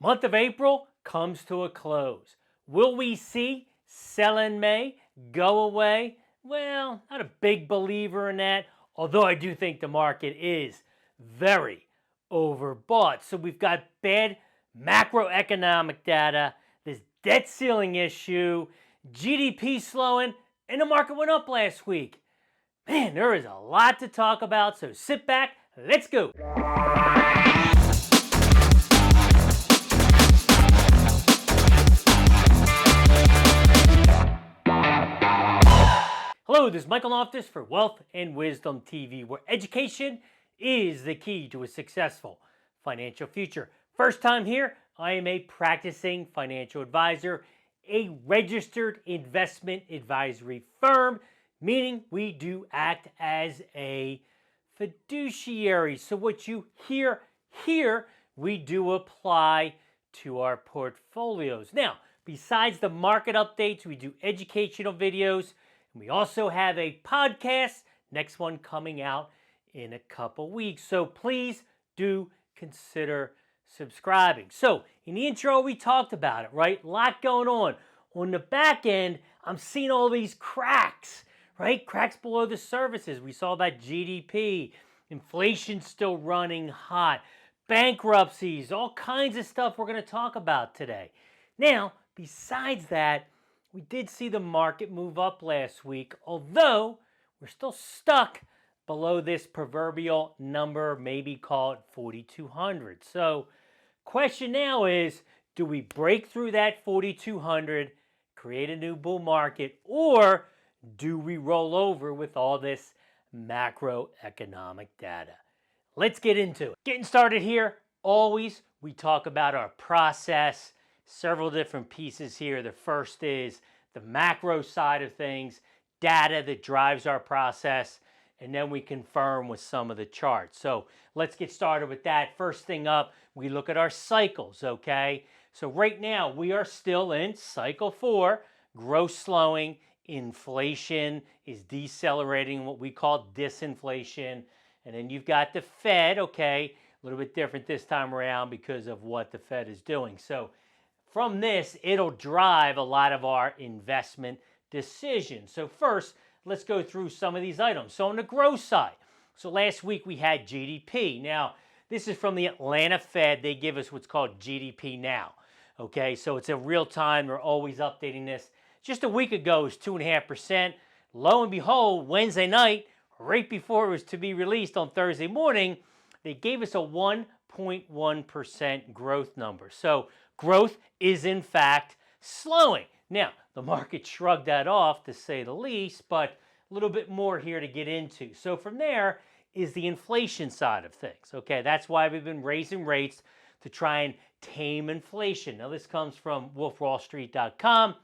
Month of April comes to a close. Will we see sell in May go away? Well, not a big believer in that, although I do think the market is very overbought. So we've got bad macroeconomic data, this debt ceiling issue, GDP slowing, and the market went up last week. Man, there is a lot to talk about, so sit back, let's go. Hello, this is Michael Loftus for Wealth and Wisdom TV, where education is the key to a successful financial future. First time here, I am a practicing financial advisor, a registered investment advisory firm, meaning we do act as a fiduciary. So what you hear here, we do apply to our portfolios. Now, besides the market updates, we do educational videos. We also have a podcast, next one coming out in a couple weeks. So please do consider subscribing. So in the intro, we talked about it, right? A lot going on. On the back end, I'm seeing all these cracks, right? Cracks below the surfaces. We saw that GDP, inflation still running hot, bankruptcies, all kinds of stuff we're going to talk about today. Now, besides that, we did see the market move up last week, although we're still stuck below this proverbial number, maybe call it 4,200. So question now is, do we break through that 4,200, create a new bull market, or do we roll over with all this macroeconomic data? Let's get into it. Getting started here, always we talk about our process. Several different pieces here. The first is the macro side of things, data that drives our process, and then we confirm with some of the charts. So let's get started with that. First thing up, we look at our cycles, okay? So right now, we are still in cycle 4, growth slowing, inflation is decelerating, what we call disinflation, and then you've got the Fed, okay? A little bit different this time around because of what the Fed is doing. So from this, it'll drive a lot of our investment decisions. So first, let's go through some of these items. So on the growth side, so last week we had GDP. Now, this is from the Atlanta Fed. They give us what's called GDP now. Okay, so it's a real time. We're always updating this. Just a week ago, it was 2.5%. Lo and behold, Wednesday night, right before it was to be released on Thursday morning, they gave us a 1.1% growth number. So growth is in fact slowing. Now, the market shrugged that off to say the least, but a little bit more here to get into. So from there is the inflation side of things. Okay, that's why we've been raising rates to try and tame inflation. Now, this comes from wolfwallstreet.com.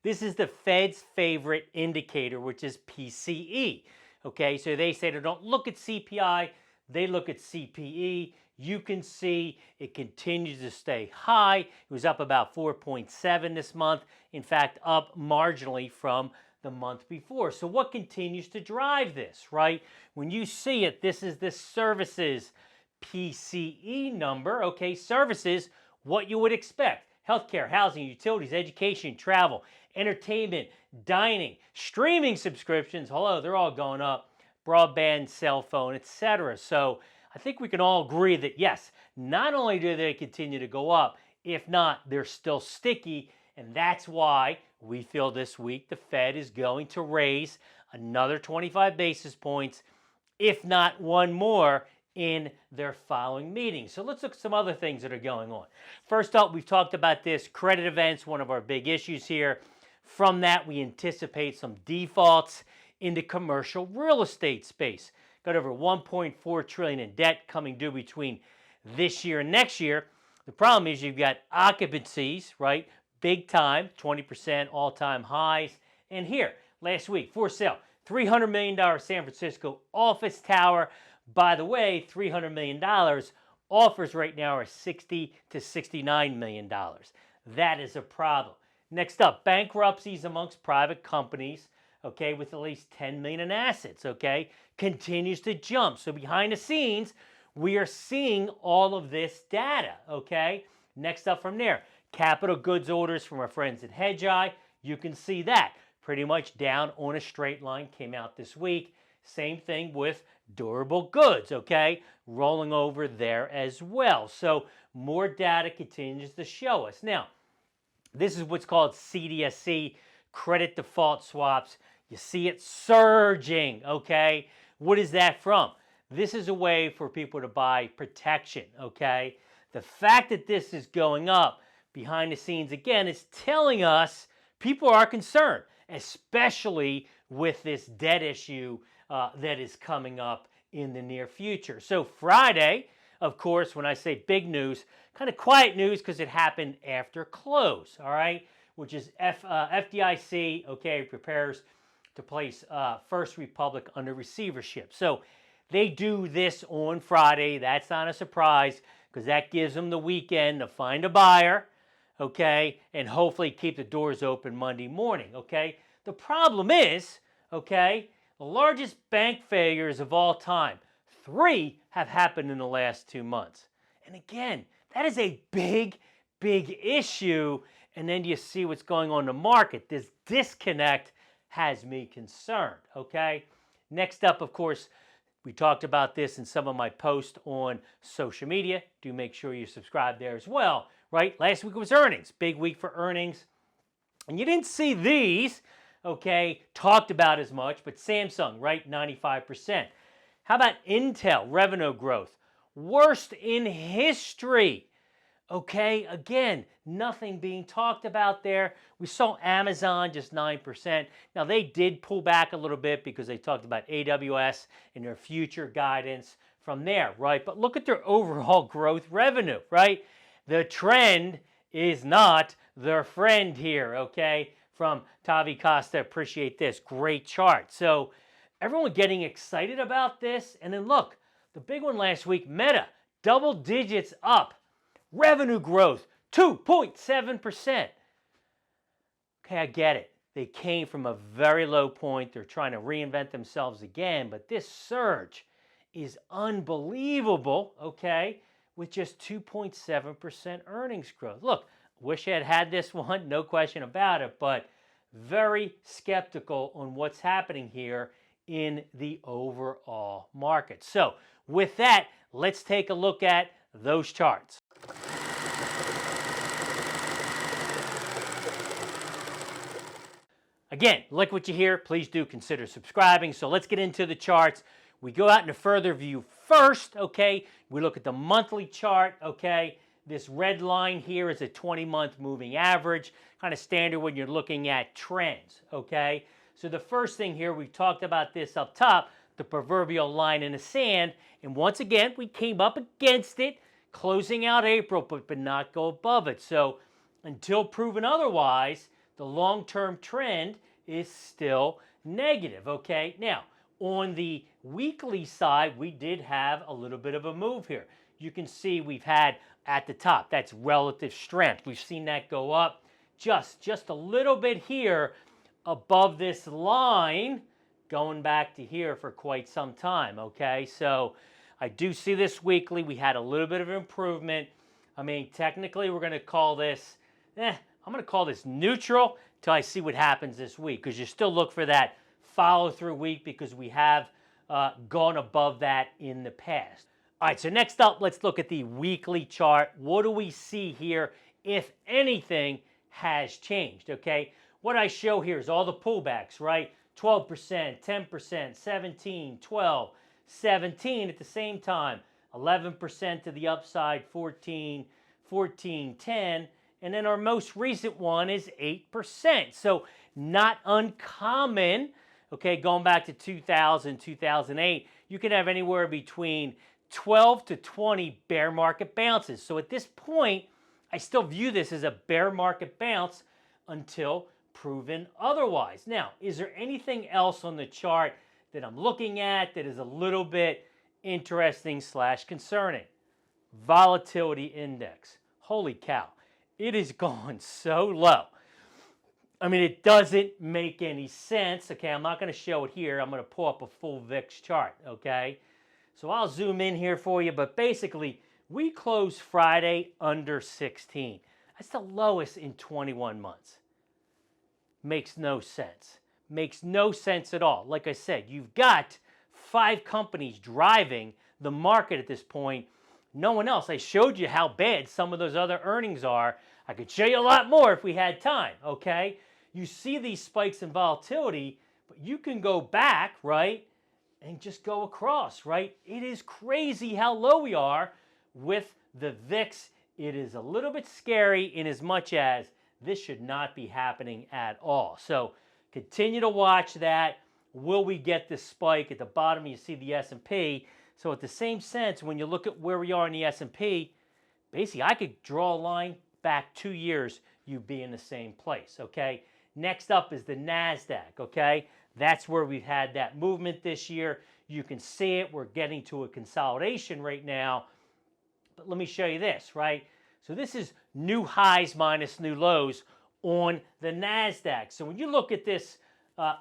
This is the Fed's favorite indicator, which is PCE. Okay, so they say they don't look at CPI, they look at CPE. You can see it continues to stay high. It was up about 4.7 this month. In fact, up marginally from the month before. So what continues to drive this, right? When you see it, this is the services PCE number. Okay, services, what you would expect. Healthcare, housing, utilities, education, travel, entertainment, dining, streaming subscriptions. Hello, they're all going up. Broadband, cell phone, etc. So I think we can all agree that yes, not only do they continue to go up, if not, they're still sticky, and that's why we feel this week the Fed is going to raise another 25 basis points, if not one more, in their following meeting. So let's look at some other things that are going on. First up, we've talked about this, credit events, one of our big issues here. From that, we anticipate some defaults in the commercial real estate space. Got over $1.4 trillion in debt coming due between this year and next year. The problem is you've got occupancies, right? Big time, 20% all-time highs. And here, last week, for sale, $300 million San Francisco office tower. By the way, $300 million offers right now are $60 to $69 million. That is a problem. Next up, bankruptcies amongst private companies, okay, with at least 10 million in assets, okay, continues to jump. So behind the scenes, we are seeing all of this data, okay? Next up from there, capital goods orders from our friends at Hedgeye. You can see that pretty much down on a straight line, came out this week. Same thing with durable goods, okay? Rolling over there as well. So more data continues to show us. Now, this is what's called CDSC, credit default swaps. You see it surging, okay? What is that from? This is a way for people to buy protection, okay? The fact that this is going up behind the scenes, again, is telling us people are concerned, especially with this debt issue that is coming up in the near future. So Friday, of course, when I say big news, kind of quiet news because it happened after close, all right? Which is FDIC, okay, prepares to place First Republic under receivership. So they do this on Friday. That's not a surprise because that gives them the weekend to find a buyer, okay, and hopefully keep the doors open Monday morning, okay? The problem is, okay, the largest bank failures of all time, 3 have happened in the last 2 months. And again, that is a big, big issue. And then you see what's going on in the market. This disconnect has me concerned, okay? Next up, of course, we talked about this in some of my posts on social media. Do make sure you subscribe there as well, right? Last week was earnings, big week for earnings. And you didn't see these, okay, talked about as much, but Samsung, right, 95%. How about Intel, revenue growth? Worst in history. Okay, again, nothing being talked about there. We saw Amazon just 9%. Now, they did pull back a little bit because they talked about AWS and their future guidance from there, right? But look at their overall growth revenue, right? The trend is not their friend here, okay? From Tavi Costa, appreciate this. Great chart. So everyone getting excited about this. And then look, the big one last week, Meta, double digits up. Revenue growth, 2.7%. Okay, I get it. They came from a very low point. They're trying to reinvent themselves again. But this surge is unbelievable, okay, with just 2.7% earnings growth. Look, wish I had had this one, no question about it, but very skeptical on what's happening here in the overall market. So with that, let's take a look at those charts. Again, like what you hear, please do consider subscribing. So let's get into the charts. We go out into further view first, okay? We look at the monthly chart, okay? This red line here is a 20-month moving average, kind of standard when you're looking at trends, okay? So the first thing here, we talked about this up top, the proverbial line in the sand. And once again, we came up against it, closing out April, but not go above it. So until proven otherwise, the long-term trend is still negative, okay? Now, on the weekly side, we did have a little bit of a move here. You can see we've had at the top, that's relative strength. We've seen that go up just a little bit here above this line, going back to here for quite some time, okay? So I do see this weekly. We had a little bit of improvement. I mean, technically, we're going to call this, I'm going to call this neutral till I see what happens this week, because you still look for that follow-through week because we have gone above that in the past. All right, so next up, let's look at the weekly chart. What do we see here, if anything has changed, okay? What I show here is all the pullbacks, right? 12%, 10%, 17, 12, 17 at the same time, 11% to the upside, 14, 14, 10, and then our most recent one is 8%. So not uncommon, okay, going back to 2000, 2008, you can have anywhere between 12 to 20 bear market bounces. So at this point, I still view this as a bear market bounce until proven otherwise. Now, is there anything else on the chart that I'm looking at that is a little bit interesting / concerning? Volatility index. Holy cow. It is gone so low. I mean, it doesn't make any sense. Okay, I'm not going to show it here. I'm going to pull up a full VIX chart, okay? So I'll zoom in here for you, but basically We closed Friday under 16. That's the lowest in 21 months. Makes no sense. Makes no sense at all. Like I said, you've got 5 companies driving the market at this point. No one else. I showed you how bad some of those other earnings are. I could show you a lot more if we had time, okay? You see these spikes in volatility, but you can go back, right, and just go across, right? It is crazy how low we are with the VIX. It is a little bit scary in as much as this should not be happening at all. So continue to watch that. Will we get this spike? At the bottom, you see the S&P. So at the same sense, when you look at where we are in the S&P, basically I could draw a line back 2 years, you'd be in the same place, okay? Next up is the NASDAQ, okay? That's where we've had that movement this year. You can see it. We're getting to a consolidation right now. But let me show you this, right? So this is new highs minus new lows on the NASDAQ. So when you look at this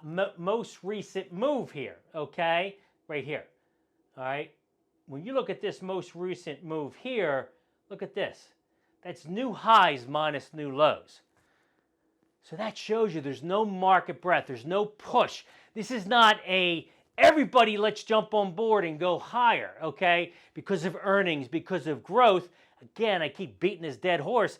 most recent move here, okay, right here, all right, when you look at this most recent move here, look at this. That's new highs minus new lows. So that shows you there's no market breadth. There's no push. This is not a everybody let's jump on board and go higher, okay, because of earnings, because of growth. Again, I keep beating this dead horse,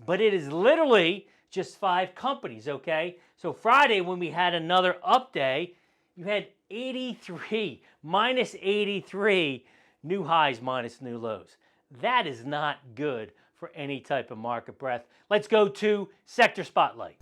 but it is literally just 5 companies, okay? So Friday when we had another up day, you had 83, minus 83 new highs minus new lows. That is not good for any type of market breadth. Let's go to Sector Spotlight.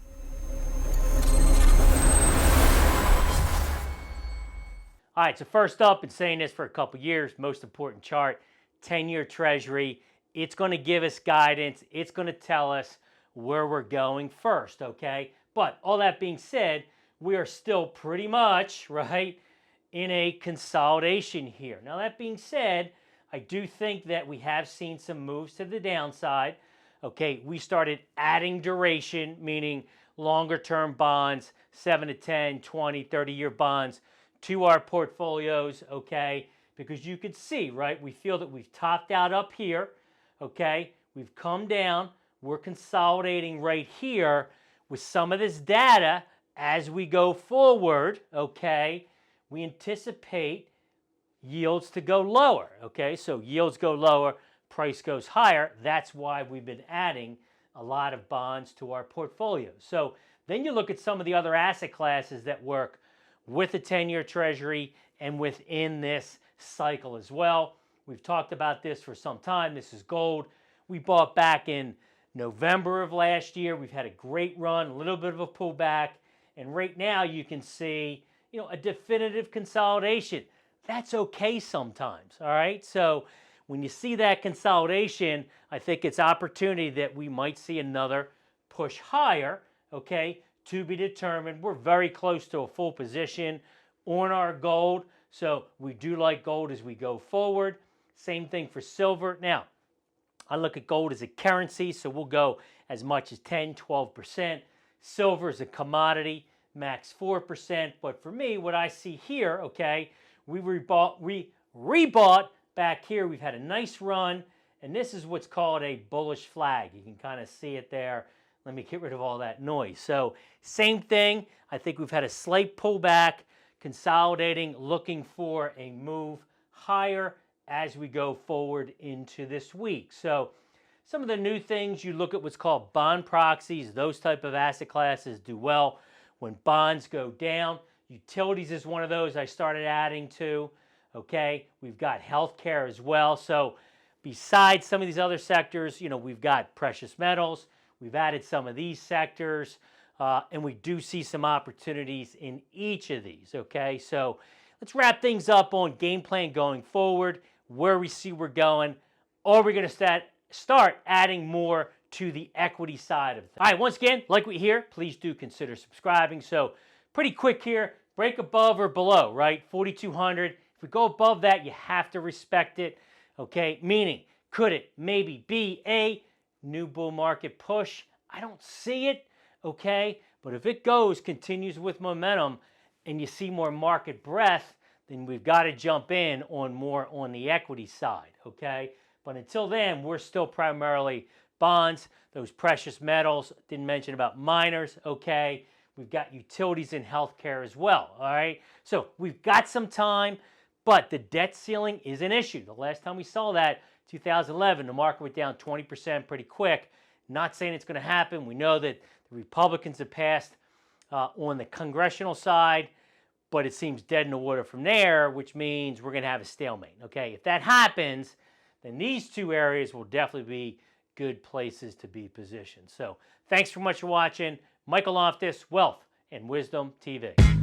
All right, so first up, been saying this for a couple years, most important chart, 10-year Treasury. It's going to give us guidance. It's going to tell us where we're going first, okay? But all that being said, we are still pretty much, right, in a consolidation here. Now, that being said, I do think that we have seen some moves to the downside. Okay, we started adding duration, meaning longer-term bonds, 7 to 10, 20, 30-year bonds to our portfolios, okay? Because you could see, right, we feel that we've topped out up here, okay? We've come down. We're consolidating right here with some of this data as we go forward, okay? We anticipate yields to go lower, okay? So yields go lower, price goes higher. That's why we've been adding a lot of bonds to our portfolio. So then you look at some of the other asset classes that work with the 10-year Treasury and within this cycle as well. We've talked about this for some time. This is gold. We bought back in November of last year. We've had a great run, a little bit of a pullback, and right now you can see, you know, a definitive consolidation. That's okay sometimes, all right? So when you see that consolidation, I think it's opportunity that we might see another push higher, okay, to be determined. We're very close to a full position on our gold, so we do like gold as we go forward. Same thing for silver. Now, I look at gold as a currency, so we'll go as much as 10, 12%. Silver is a commodity, max 4%. But for me, what I see here, okay, we rebought back here. We've had a nice run, and this is what's called a bullish flag. You can kind of see it there. Let me get rid of all that noise. So same thing. I think we've had a slight pullback, consolidating, looking for a move higher as we go forward into this week. So some of the new things, you look at what's called bond proxies. Those type of asset classes do well when bonds go down. Utilities is one of those I started adding to. Okay, we've got healthcare as well. So besides some of these other sectors, you know, we've got precious metals. We've added some of these sectors, and we do see some opportunities in each of these, okay? So let's wrap things up on game plan going forward, where we see we're going. Are we going to start adding more to the equity side of things? All right, once again, like we hear, please do consider subscribing. So pretty quick here, break above or below, right? 4,200. If we go above that, you have to respect it, okay? Meaning, could it maybe be a new bull market push? I don't see it, okay? But if it continues with momentum, and you see more market breadth, then we've got to jump in on more on the equity side, okay? But But until then, we're still primarily bonds, those precious metals. Didn't mention about miners, okay. We've got utilities and healthcare as well, all right? So we've got some time, but the debt ceiling is an issue. The last time we saw that, 2011, the market went down 20% pretty quick. Not saying it's going to happen. We know that the Republicans have passed on the congressional side, but it seems dead in the water from there, which means we're going to have a stalemate, okay? If that happens, then these two areas will definitely be good places to be positioned. So thanks so much for watching. Michael Loftus, Wealth and Wisdom TV.